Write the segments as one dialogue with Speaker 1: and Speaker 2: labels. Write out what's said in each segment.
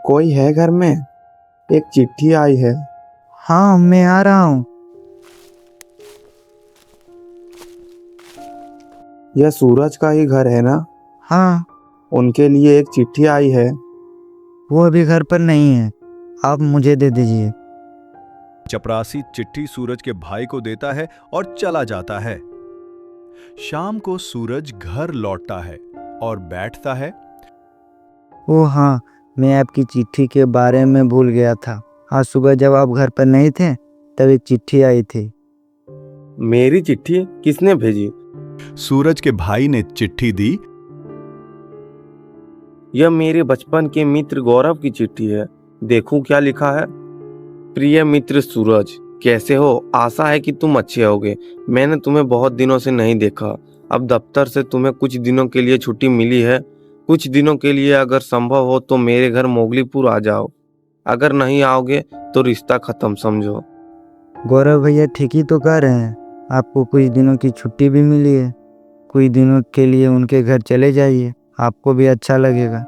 Speaker 1: कोई है घर में? एक चिट्ठी आई है।
Speaker 2: हाँ, मैं आ रहा हूँ।
Speaker 1: यह सूरज का ही घर है ना?
Speaker 2: हाँ,
Speaker 1: उनके लिए एक चिट्ठी आई है।
Speaker 2: वो अभी घर पर नहीं है, आप मुझे दे दीजिए।
Speaker 3: चपरासी चिट्ठी सूरज के भाई को देता है और चला जाता है। शाम को सूरज घर लौटता है और बैठता है।
Speaker 2: ओह हाँ, मैं आपकी चिट्ठी के बारे में भूल गया था। आज सुबह जब आप घर पर नहीं थे तब एक चिट्ठी आई थी।
Speaker 1: मेरी चिट्ठी किसने भेजी?
Speaker 3: सूरज के भाई ने चिट्ठी दी।
Speaker 1: यह मेरे बचपन के मित्र गौरव की चिट्ठी है। देखूं क्या लिखा है। प्रिय मित्र सूरज, कैसे हो? आशा है कि तुम अच्छे होगे। मैंने तुम्हें बहुत दिनों से नहीं देखा। अब दफ्तर से तुम्हें कुछ दिनों के लिए छुट्टी मिली है। कुछ दिनों के लिए अगर संभव हो तो मेरे घर मोगलीपुर आ जाओ। अगर नहीं आओगे तो रिश्ता खत्म समझो।
Speaker 2: गौरव भैया ठीक ही तो कह रहे हैं, आपको कुछ दिनों की छुट्टी भी मिली है। कुछ दिनों के लिए उनके घर चले जाइए, आपको भी अच्छा लगेगा।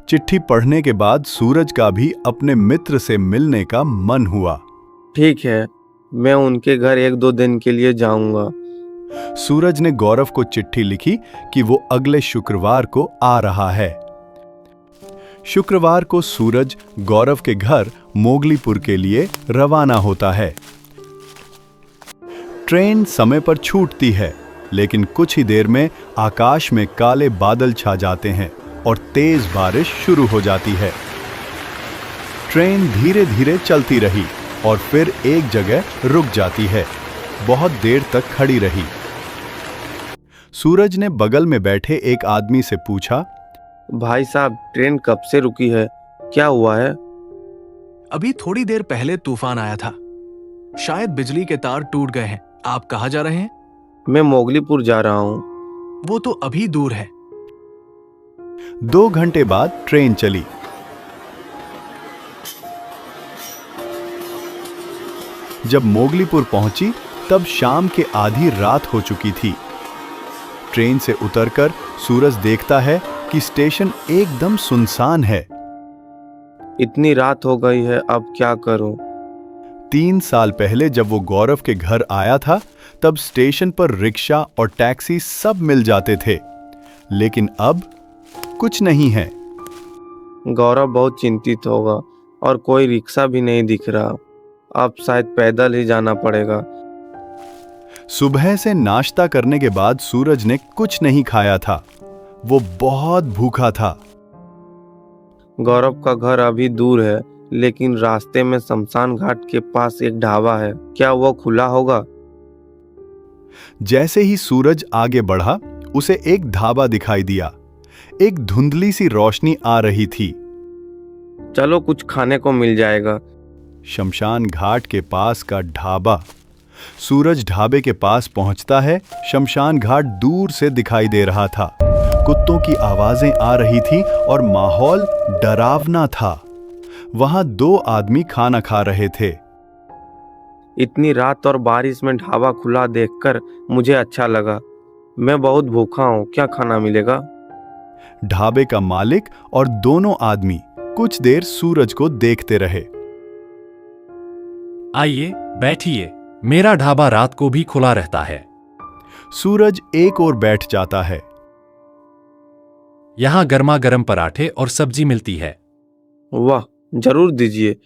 Speaker 3: चिट्ठी पढ़ने के बाद सूरज का भी अपने मित्र से मिलने का मन हुआ।
Speaker 1: ठीक है, मैं उनके घर 1-2 दिन के लिए जाऊंगा।
Speaker 3: सूरज ने गौरव को चिट्ठी लिखी कि वो अगले शुक्रवार को आ रहा है। शुक्रवार को सूरज गौरव के घर मोगलीपुर के लिए रवाना होता है। ट्रेन समय पर छूटती है, लेकिन कुछ ही देर में आकाश में काले बादल छा जाते हैं और तेज बारिश शुरू हो जाती है। ट्रेन धीरे धीरे चलती रही और फिर एक जगह रुक जाती है। बहुत देर तक खड़ी रही। सूरज ने बगल में बैठे एक आदमी से पूछा,
Speaker 1: भाई साहब, ट्रेन कब से रुकी है? क्या हुआ है?
Speaker 4: अभी थोड़ी देर पहले तूफान आया था, शायद बिजली के तार टूट गए हैं। आप कहाँ जा रहे हैं?
Speaker 1: मैं मोगलीपुर जा रहा हूँ।
Speaker 4: वो तो अभी दूर है।
Speaker 3: 2 घंटे बाद ट्रेन चली। जब मोगलीपुर पहुंची तब शाम के आधी रात हो चुकी थी। ट्रेन से उतरकर सूरज देखता है कि स्टेशन एकदम सुनसान है।
Speaker 1: इतनी रात हो गई है, अब क्या करूं?
Speaker 3: 3 साल पहले जब वो गौरव के घर आया था तब स्टेशन पर रिक्शा और टैक्सी सब मिल जाते थे, लेकिन अब कुछ नहीं है।
Speaker 1: गौरव बहुत चिंतित होगा और कोई रिक्शा भी नहीं दिख रहा। अब शायद पैदल ही जाना पड़ेगा।
Speaker 3: सुबह से नाश्ता करने के बाद सूरज ने कुछ नहीं खाया था। वो बहुत भूखा था।
Speaker 1: गौरव का घर अभी दूर है, लेकिन रास्ते में शमशान घाट के पास एक ढाबा है। क्या वो खुला होगा?
Speaker 3: जैसे ही सूरज आगे बढ़ा, उसे एक ढाबा दिखाई दिया। एक धुंधली सी रोशनी आ रही थी।
Speaker 1: चलो, कुछ खाने को मिल जाएगा।
Speaker 3: शमशान घाट के पास का ढाबा। सूरज ढाबे के पास पहुंचता है। शमशान घाट दूर से दिखाई दे रहा था। कुत्तों की आवाजें आ रही थी और माहौल डरावना था। वहां 2 आदमी खाना खा रहे थे।
Speaker 1: इतनी रात और बारिश में ढाबा खुला देखकर मुझे अच्छा लगा। मैं बहुत भूखा हूँ, क्या खाना मिलेगा?
Speaker 3: ढाबे का मालिक और दोनों आदमी कुछ देर सूरज को देखते रहे।
Speaker 5: आइए बैठिए, मेरा ढाबा रात को भी खुला रहता है।
Speaker 3: सूरज एक ओर बैठ जाता है।
Speaker 5: यहाँ गर्मा गर्म पराठे और सब्जी मिलती है।
Speaker 1: वाह, जरूर दीजिए।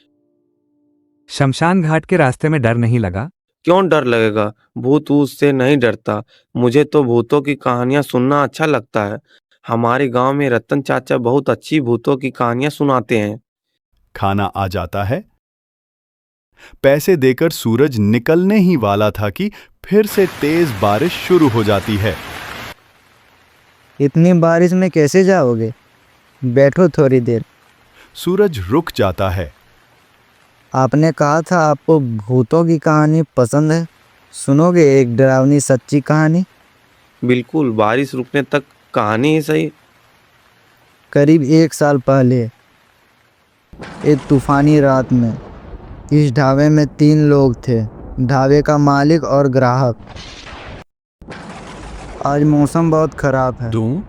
Speaker 6: शमशान घाट के रास्ते में डर नहीं लगा?
Speaker 1: क्यों डर लगेगा? भूत उससे नहीं डरता। मुझे तो भूतों की कहानियां सुनना अच्छा लगता है। हमारे गांव में रतन चाचा बहुत अच्छी भूतों की कहानियां सुनाते हैं।
Speaker 3: खाना आ जाता है। पैसे देकर सूरज निकलने ही वाला था कि फिर से तेज बारिश शुरू हो जाती है।
Speaker 2: इतनी बारिश में कैसे जाओगे? बैठो थोड़ी देर।
Speaker 3: सूरज रुक जाता है।
Speaker 2: आपने कहा था आपको भूतों की कहानी पसंद है, सुनोगे एक डरावनी सच्ची कहानी?
Speaker 1: बिल्कुल, बारिश रुकने तक कहानी ही सही।
Speaker 2: करीब 1 साल पहले एक तूफानी रात में इस ढाबे में 3 लोग थे, ढाबे का मालिक और ग्राहक। आज मौसम बहुत खराब है।
Speaker 5: दूं?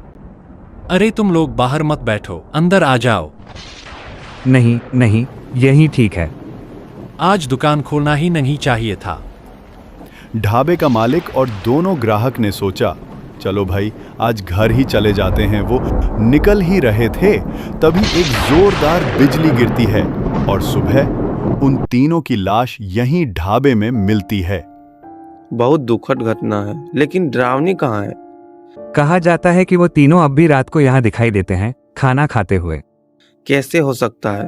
Speaker 5: अरे तुम लोग बाहर मत बैठो, अंदर आ जाओ।
Speaker 6: नहीं नहीं, यही ठीक है।
Speaker 5: आज दुकान खोलना ही नहीं चाहिए था।
Speaker 3: ढाबे का मालिक और दोनों ग्राहक ने सोचा, चलो भाई आज घर ही चले जाते हैं। वो निकल ही रहे थे, तभी एक जोरदार बिजली गिरती है और सुबह उन तीनों की लाश यहीं ढाबे में मिलती है।
Speaker 1: बहुत दुखद घटना है, लेकिन डरावनी कहाँ है?
Speaker 6: कहा जाता है कि वो तीनों अब भी रात को यहाँ दिखाई देते हैं, खाना खाते हुए।
Speaker 1: कैसे हो सकता है?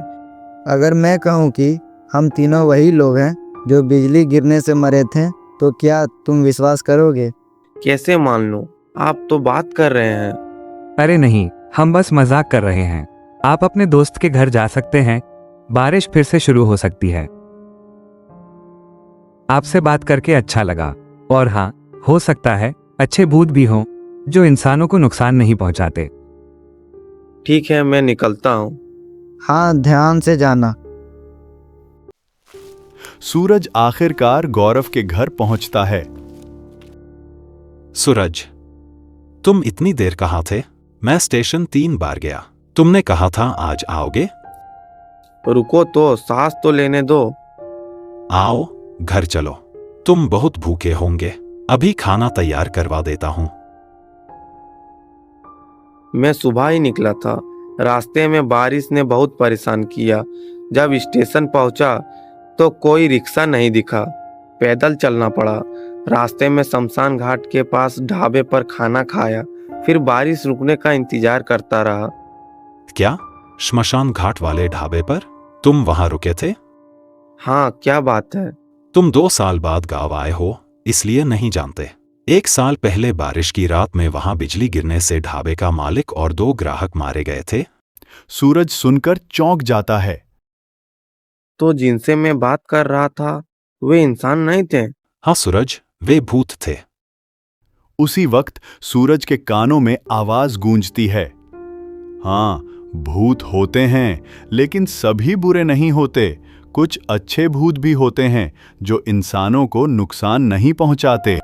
Speaker 2: अगर मैं कहूँ कि हम तीनों वही लोग हैं जो बिजली गिरने से मरे थे, तो क्या तुम विश्वास करोगे?
Speaker 1: कैसे मान लूं? आप तो बात कर रहे हैं।
Speaker 6: अरे नहीं, हम बस मजाक कर रहे हैं। आप अपने दोस्त के घर जा सकते हैं, बारिश फिर से शुरू हो सकती है। आपसे बात करके अच्छा लगा। और हाँ, हो सकता है अच्छे भूत भी हों जो इंसानों को नुकसान नहीं पहुंचाते।
Speaker 1: ठीक है, मैं निकलता हूँ।
Speaker 2: हाँ, ध्यान से जाना।
Speaker 3: सूरज आखिरकार गौरव के घर पहुंचता है।
Speaker 7: सूरज, तुम इतनी देर कहाँ थे? मैं स्टेशन 3 बार गया। तुमने कहा था आज आओगे।
Speaker 1: रुको तो, सांस तो लेने दो।
Speaker 7: आओ, घर चलो। तुम बहुत भूखे होंगे, अभी खाना तैयार करवा देता हूँ।
Speaker 1: मैं सुबह ही निकला था। रास्ते में बारिश ने बहुत परेशान किया। जब स्टेशन पहुंचा तो कोई रिक्शा नहीं दिखा। पैदल चलना पड़ा। रास्ते में शमशान घाट के पास ढाबे पर खाना खाया, फिर बारिश रुकने का इंतजार करता रहा।
Speaker 7: क्या श्मशान घाट वाले ढाबे पर तुम वहां रुके थे?
Speaker 1: हाँ, क्या बात है?
Speaker 7: तुम 2 साल बाद गांव आए हो, इसलिए नहीं जानते। 1 साल पहले बारिश की रात में वहां बिजली गिरने से ढाबे का मालिक और 2 ग्राहक मारे गए थे।
Speaker 3: सूरज सुनकर चौंक जाता है।
Speaker 1: तो जिनसे मैं बात कर रहा था वे इंसान नहीं थे?
Speaker 7: हाँ सूरज, वे भूत थे।
Speaker 3: उसी वक्त सूरज के कानों में आवाज गूंजती है। हाँ, भूत होते हैं, लेकिन सभी बुरे नहीं होते। कुछ अच्छे भूत भी होते हैं जो इंसानों को नुकसान नहीं पहुंचाते।